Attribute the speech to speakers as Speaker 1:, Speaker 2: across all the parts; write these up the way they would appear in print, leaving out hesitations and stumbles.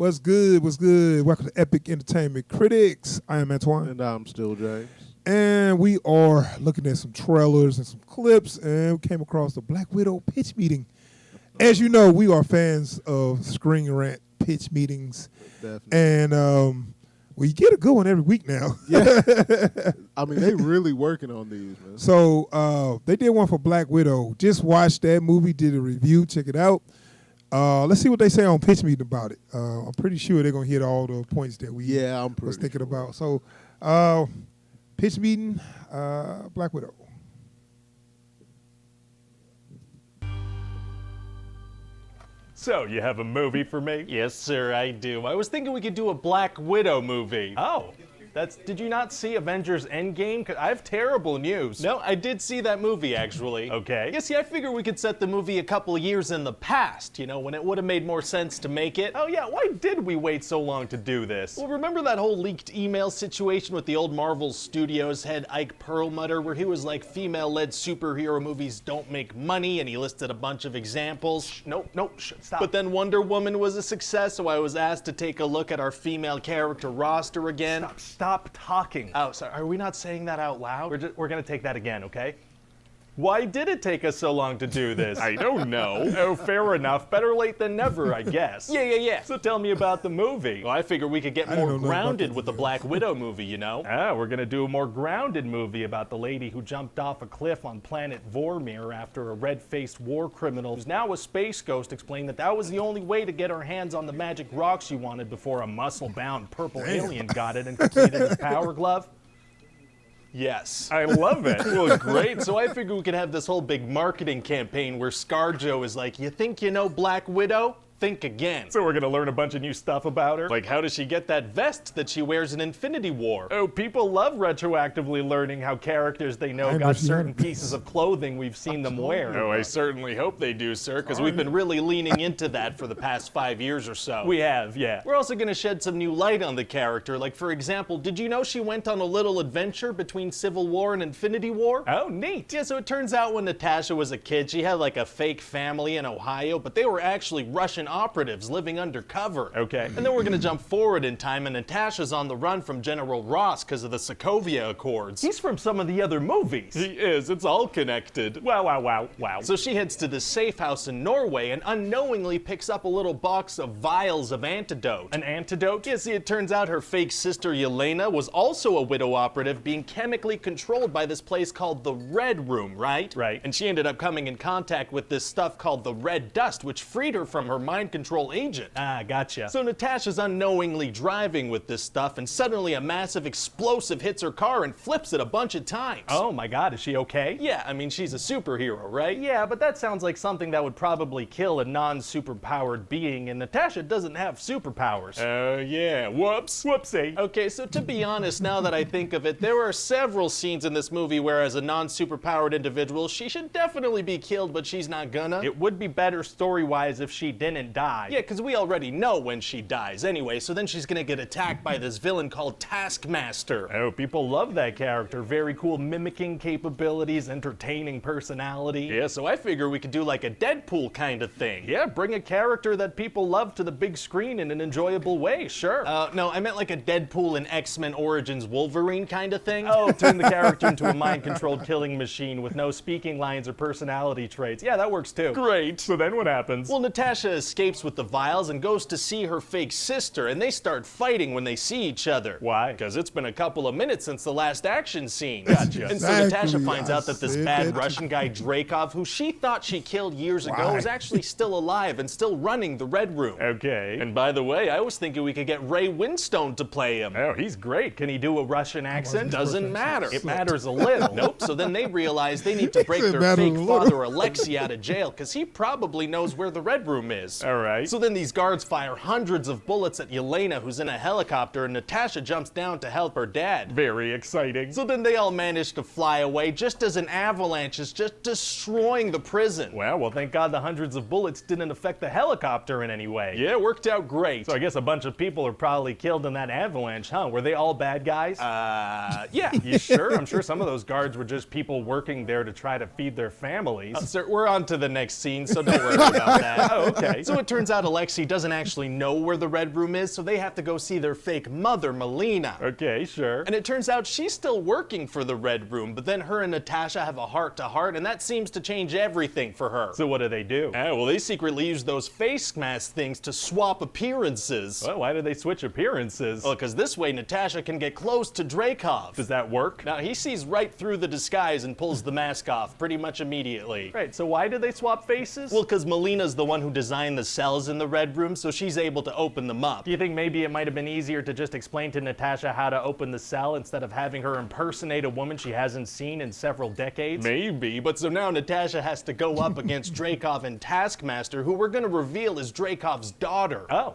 Speaker 1: What's good? What's good? Welcome to Epic Entertainment Critics. I am Antoine.
Speaker 2: And I'm still James.
Speaker 1: And we are looking at some trailers and some clips, and we came across the Black Widow pitch meeting. As you know, we are fans of Screen Rant pitch meetings.
Speaker 2: Definitely.
Speaker 1: And we get a good one every week now.
Speaker 2: Yeah. I mean, they really working on these, man.
Speaker 1: So they did one for Black Widow. Just watched that movie, did a review, check it out. Let's see what they say on pitch meeting about it. I'm pretty sure they're going to hit all the points that we was thinking about. So pitch meeting, Black Widow.
Speaker 3: So, you have a movie for me?
Speaker 4: Yes, sir, I do. I was thinking we could do a Black Widow movie.
Speaker 3: Oh, did you not see Avengers Endgame? 'Cause I have terrible news.
Speaker 4: No, I did see that movie, actually.
Speaker 3: Okay.
Speaker 4: Yeah, see, I figured we could set the movie a couple of years in the past, you know, when it would have made more sense to make it.
Speaker 3: Oh yeah, why did we wait so long to do this?
Speaker 4: Well, remember that whole leaked email situation with the old Marvel Studios head Ike Perlmutter, where he was like, female-led superhero movies don't make money, and he listed a bunch of examples?
Speaker 3: Nope, stop.
Speaker 4: But then Wonder Woman was a success, so I was asked to take a look at our female character roster again.
Speaker 3: Stop talking.
Speaker 4: Oh, sorry, are we not saying that out loud?
Speaker 3: We're gonna take that again, okay? Why did it take us so long to do this?
Speaker 4: I don't know.
Speaker 3: Oh, fair enough. Better late than never, I guess.
Speaker 4: Yeah.
Speaker 3: So tell me about the movie.
Speaker 4: Well, I figured we could get more grounded with the Black Widow movie, you know?
Speaker 3: We're gonna do a more grounded movie about the lady who jumped off a cliff on planet Vormir after a red-faced war criminal who's now a space ghost explained that was the only way to get her hands on the magic rock she wanted before a muscle-bound purple alien got it and completed his power glove.
Speaker 4: Yes.
Speaker 3: I love it.
Speaker 4: Well, great. So I figured we could have this whole big marketing campaign where ScarJo is like, you think you know Black Widow? Think again.
Speaker 3: So we're gonna learn a bunch of new stuff about her?
Speaker 4: Like, how does she get that vest that she wears in Infinity War?
Speaker 3: Oh, people love retroactively learning how characters they know got certain pieces of clothing we've seen them wear.
Speaker 4: Oh, I certainly hope they do, sir, because we've been really leaning into that for the past 5 years or so.
Speaker 3: We have, yeah.
Speaker 4: We're also gonna shed some new light on the character. Like, for example, did you know she went on a little adventure between Civil War and Infinity War?
Speaker 3: Oh, neat.
Speaker 4: Yeah, so it turns out when Natasha was a kid, she had like a fake family in Ohio, but they were actually Russian operatives living undercover.
Speaker 3: Okay.
Speaker 4: And then we're gonna jump forward in time, and Natasha's on the run from General Ross because of the Sokovia Accords.
Speaker 3: He's from some of the other movies.
Speaker 4: He is. It's all connected.
Speaker 3: Wow.
Speaker 4: So she heads to this safe house in Norway and unknowingly picks up a little box of vials of antidote.
Speaker 3: An antidote?
Speaker 4: Yeah, see, it turns out her fake sister Yelena was also a widow operative being chemically controlled by this place called the Red Room, right?
Speaker 3: Right.
Speaker 4: And she ended up coming in contact with this stuff called the Red Dust, which freed her from her mind control agent.
Speaker 3: Ah, gotcha.
Speaker 4: So Natasha's unknowingly driving with this stuff, and suddenly a massive explosive hits her car and flips it a bunch of times.
Speaker 3: Oh my god, is she okay?
Speaker 4: Yeah, I mean, she's a superhero, right?
Speaker 3: Yeah, but that sounds like something that would probably kill a non-superpowered being, and Natasha doesn't have superpowers.
Speaker 4: Oh, yeah. Whoops.
Speaker 3: Whoopsie.
Speaker 4: Okay, so to be honest, now that I think of it, there are several scenes in this movie where, as a non-superpowered individual, she should definitely be killed, but she's not gonna.
Speaker 3: It would be better story-wise if she didn't die.
Speaker 4: Yeah, because we already know when she dies anyway, so then she's gonna get attacked by this villain called Taskmaster.
Speaker 3: Oh, people love that character. Very cool mimicking capabilities, entertaining personality.
Speaker 4: Yeah, so I figure we could do like a Deadpool kind of thing.
Speaker 3: Yeah, bring a character that people love to the big screen in an enjoyable way, sure.
Speaker 4: No, I meant like a Deadpool and X-Men Origins Wolverine kind of thing.
Speaker 3: Oh, turn the character into a mind-controlled killing machine with no speaking lines or personality traits. Yeah, that works too.
Speaker 4: Great.
Speaker 3: So then what happens?
Speaker 4: Well, Natasha escapes with the vials and goes to see her fake sister, and they start fighting when they see each other.
Speaker 3: Why?
Speaker 4: Because it's been a couple of minutes since the last action scene.
Speaker 3: Gotcha.
Speaker 4: And so Natasha finds out that this bad Russian guy, Dreykov, who she thought she killed years ago, is actually still alive and still running the Red Room.
Speaker 3: Okay.
Speaker 4: And by the way, I was thinking we could get Ray Winstone to play him.
Speaker 3: Oh, he's great. Can he do a Russian accent?
Speaker 4: Doesn't matter.
Speaker 3: It matters a little.
Speaker 4: Nope. So then they realize they need to break their fake father Alexei out of jail because he probably knows where the Red Room is.
Speaker 3: All right.
Speaker 4: So then these guards fire hundreds of bullets at Yelena, who's in a helicopter, and Natasha jumps down to help her dad.
Speaker 3: Very exciting.
Speaker 4: So then they all manage to fly away just as an avalanche is just destroying the prison.
Speaker 3: Well, thank God the hundreds of bullets didn't affect the helicopter in any way.
Speaker 4: Yeah, it worked out great.
Speaker 3: So I guess a bunch of people are probably killed in that avalanche, huh? Were they all bad guys?
Speaker 4: Yeah.
Speaker 3: You sure? I'm sure some of those guards were just people working there to try to feed their families.
Speaker 4: Sir, we're on to the next scene, so don't worry about that.
Speaker 3: Oh, okay.
Speaker 4: So it turns out Alexei doesn't actually know where the Red Room is, so they have to go see their fake mother, Melina.
Speaker 3: Okay, sure.
Speaker 4: And it turns out she's still working for the Red Room, but then her and Natasha have a heart-to-heart, and that seems to change everything for her.
Speaker 3: So what do they do?
Speaker 4: Well, they secretly use those face mask things to swap appearances.
Speaker 3: Well, why do they switch appearances?
Speaker 4: Well, because this way Natasha can get close to Dreykov.
Speaker 3: Does that work?
Speaker 4: Now, he sees right through the disguise and pulls the mask off pretty much immediately.
Speaker 3: Right, so why do they swap faces?
Speaker 4: Well, because Melina's the one who designed the cells in the Red Room, so she's able to open them up.
Speaker 3: Do you think maybe it might have been easier to just explain to Natasha how to open the cell instead of having her impersonate a woman she hasn't seen in several decades?
Speaker 4: Maybe, but so now Natasha has to go up against Dreykov and Taskmaster, who we're going to reveal is Dreykov's daughter.
Speaker 3: Oh.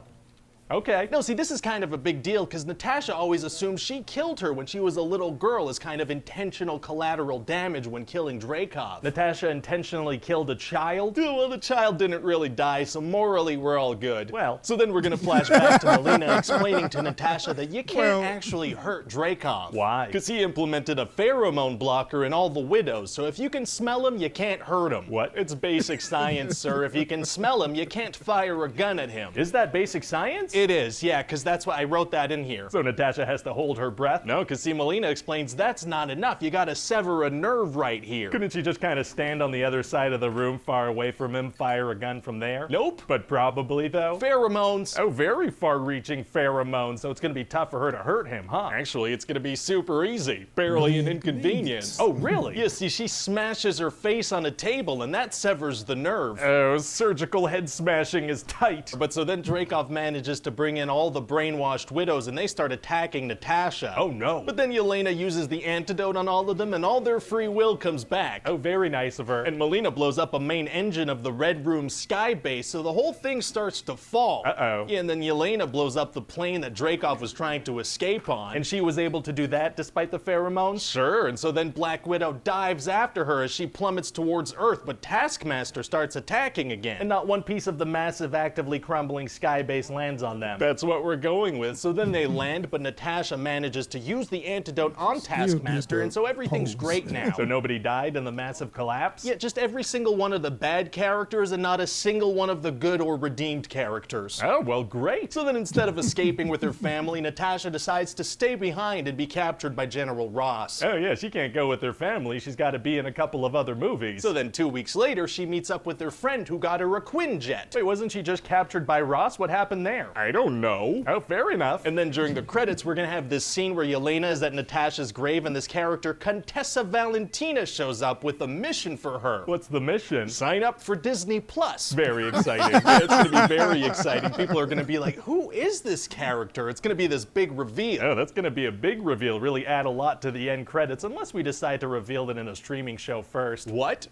Speaker 3: Okay.
Speaker 4: No, see, this is kind of a big deal because Natasha always assumed she killed her when she was a little girl as kind of intentional collateral damage when killing Dreykov.
Speaker 3: Natasha intentionally killed a child?
Speaker 4: Well, the child didn't really die, so morally we're all good.
Speaker 3: Well.
Speaker 4: So then we're gonna flash back to Melina explaining to Natasha that you can't actually hurt Dreykov.
Speaker 3: Why?
Speaker 4: Because he implemented a pheromone blocker in all the widows, so if you can smell him, you can't hurt him.
Speaker 3: What?
Speaker 4: It's basic science, sir. If you can smell him, you can't fire a gun at him.
Speaker 3: Is that basic science?
Speaker 4: It is, yeah, because that's why I wrote that in here.
Speaker 3: So Natasha has to hold her breath?
Speaker 4: No, because see, Melina explains that's not enough. You gotta sever a nerve right here.
Speaker 3: Couldn't she just kind of stand on the other side of the room far away from him, fire a gun from there?
Speaker 4: Nope.
Speaker 3: But probably, though?
Speaker 4: Pheromones.
Speaker 3: Oh, very far-reaching pheromones, so it's gonna be tough for her to hurt him, huh?
Speaker 4: Actually, it's gonna be super easy. Barely an inconvenience.
Speaker 3: Oh, really?
Speaker 4: Yeah, see, she smashes her face on a table, and that severs the nerve.
Speaker 3: Oh, surgical head smashing is tight.
Speaker 4: But so then Dreykov manages to bring in all the brainwashed widows, and they start attacking Natasha.
Speaker 3: Oh, no.
Speaker 4: But then Yelena uses the antidote on all of them, and all their free will comes back.
Speaker 3: Oh, very nice of her.
Speaker 4: And Melina blows up a main engine of the Red Room sky base, so the whole thing starts to fall.
Speaker 3: Uh-oh.
Speaker 4: Yeah, and then Yelena blows up the plane that Dreykov was trying to escape on.
Speaker 3: And she was able to do that despite the pheromones?
Speaker 4: Sure, and so then Black Widow dives after her as she plummets towards Earth, but Taskmaster starts attacking again.
Speaker 3: And not one piece of the massive, actively crumbling sky base lands on them.
Speaker 4: That's what we're going with. So then they land, but Natasha manages to use the antidote on Taskmaster, and so everything's great now.
Speaker 3: So nobody died in the massive collapse?
Speaker 4: Yeah, just every single one of the bad characters and not a single one of the good or redeemed characters.
Speaker 3: Oh, well, great.
Speaker 4: So then instead of escaping with her family, Natasha decides to stay behind and be captured by General Ross.
Speaker 3: Oh, yeah, she can't go with her family. She's got to be in a couple of other movies.
Speaker 4: So then 2 weeks later, she meets up with her friend who got her a Quinjet.
Speaker 3: Wait, wasn't she just captured by Ross? What happened there?
Speaker 4: I don't know.
Speaker 3: Oh, fair enough.
Speaker 4: And then during the credits, we're gonna have this scene where Yelena is at Natasha's grave and this character, Contessa Valentina, shows up with a mission for her.
Speaker 3: What's the mission?
Speaker 4: Sign up for Disney Plus.
Speaker 3: Very exciting.
Speaker 4: Yeah, it's gonna be very exciting. People are gonna be like, who is this character? It's gonna be this big reveal.
Speaker 3: Oh, that's gonna be a big reveal. Really add a lot to the end credits, unless we decide to reveal it in a streaming show first.
Speaker 4: What?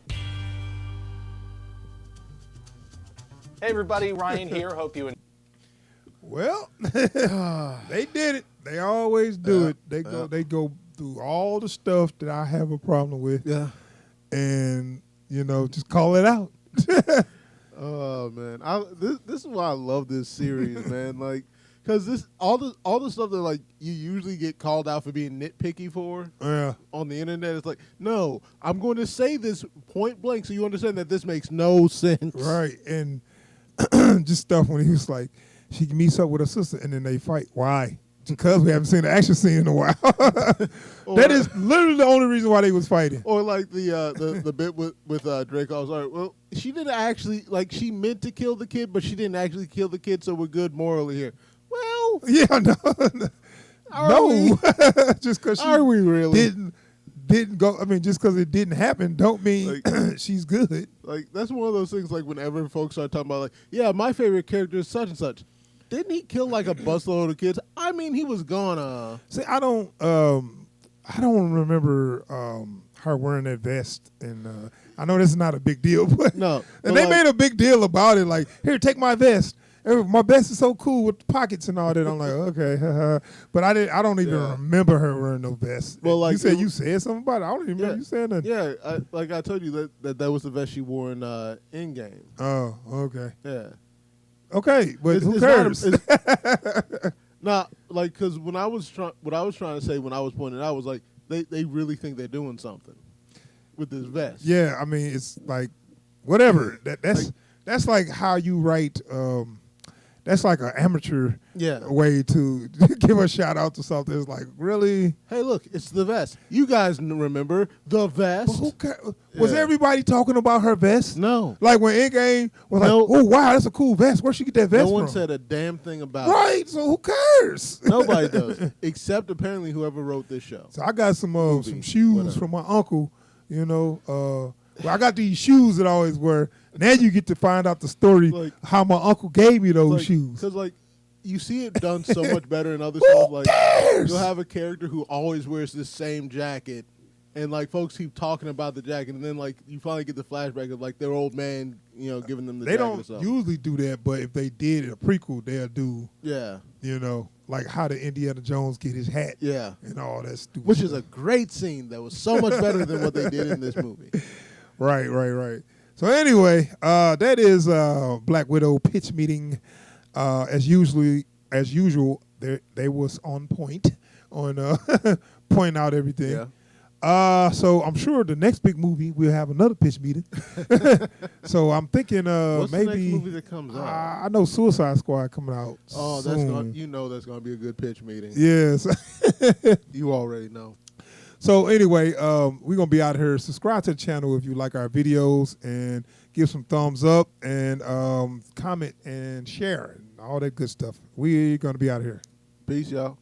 Speaker 4: Hey everybody, Ryan here. Hope you
Speaker 1: Well, they did it. They always do it. They go through all the stuff that I have a problem with.
Speaker 2: Yeah.
Speaker 1: And, just call it out.
Speaker 2: Oh man, this is why I love this series, man. Like, because all the stuff that like you usually get called out for being nitpicky for on the internet, it's like, no, I'm going to say this point blank so you understand that this makes no sense.
Speaker 1: Right. And just stuff when he was like, she meets up with her sister and then they fight. Why? Because we haven't seen the action scene in a while. That is literally the only reason why they was fighting.
Speaker 2: Or like the bit with Dreykov. Like, well, she didn't actually, like, she meant to kill the kid, but she didn't actually kill the kid, so we're good morally here. Well,
Speaker 1: yeah, no. Just because she
Speaker 2: are we really
Speaker 1: didn't go. I mean, just because it didn't happen, don't mean like, she's good.
Speaker 2: Like, that's one of those things. Like, whenever folks start talking about, like, yeah, my favorite character is such and such. Didn't he kill like a busload of kids? I mean, he was gonna.
Speaker 1: See, I don't remember her wearing that vest, and I know this is not a big deal, but
Speaker 2: no.
Speaker 1: And they made a big deal about it. Like, here, take my vest. My vest is so cool with the pockets and all that. I'm like, okay, but I don't even remember her wearing no vest.
Speaker 2: Well, like
Speaker 1: you said something about it. I don't even remember you saying that.
Speaker 2: Yeah, I told you that was the vest she wore in Endgame.
Speaker 1: Oh, okay.
Speaker 2: Yeah.
Speaker 1: Okay, but who cares?
Speaker 2: Nah, like, because what I was trying to say when I was pointing it out was like they really think they're doing something with this vest.
Speaker 1: Yeah, I mean it's like whatever. That's that's like how you write. That's like an amateur way to give a shout out to something. It's like, really?
Speaker 2: Hey, look, it's the vest. You guys remember the vest?
Speaker 1: Was everybody talking about her vest?
Speaker 2: No.
Speaker 1: Like when Endgame was like, oh, wow, that's a cool vest. Where'd she get that vest from?
Speaker 2: No one said a damn thing about it.
Speaker 1: Right, so who cares?
Speaker 2: Nobody does, except apparently whoever wrote this show.
Speaker 1: So I got some shoes from my uncle, you know. I got these shoes that I always wear. Now you get to find out the story how my uncle gave me those shoes.
Speaker 2: Because, like, you see it done so much better in other shows. Like, you'll have a character who always wears this same jacket, and, like, folks keep talking about the jacket, and then, like, you finally get the flashback of, like, their old man, you know, giving them the jacket.
Speaker 1: They don't usually do that, but if they did a prequel, they'll do, you know, like how did Indiana Jones get his hat and all that stupid
Speaker 2: Which
Speaker 1: stuff.
Speaker 2: is a great scene that was so much better than what they did in this movie.
Speaker 1: Right. So anyway, that is Black Widow pitch meeting. As usual, they was on point on pointing out everything. Yeah. So I'm sure the next big movie we'll have another pitch meeting. So I'm thinking
Speaker 2: what's
Speaker 1: maybe
Speaker 2: the next movie that comes out?
Speaker 1: I know Suicide Squad coming out.
Speaker 2: Oh,
Speaker 1: soon.
Speaker 2: that's gonna be a good pitch meeting.
Speaker 1: Yes.
Speaker 2: You already know.
Speaker 1: So anyway, we're going to be out here. Subscribe to the channel if you like our videos and give some thumbs up and comment and share and all that good stuff. We're going to be out here.
Speaker 2: Peace, y'all.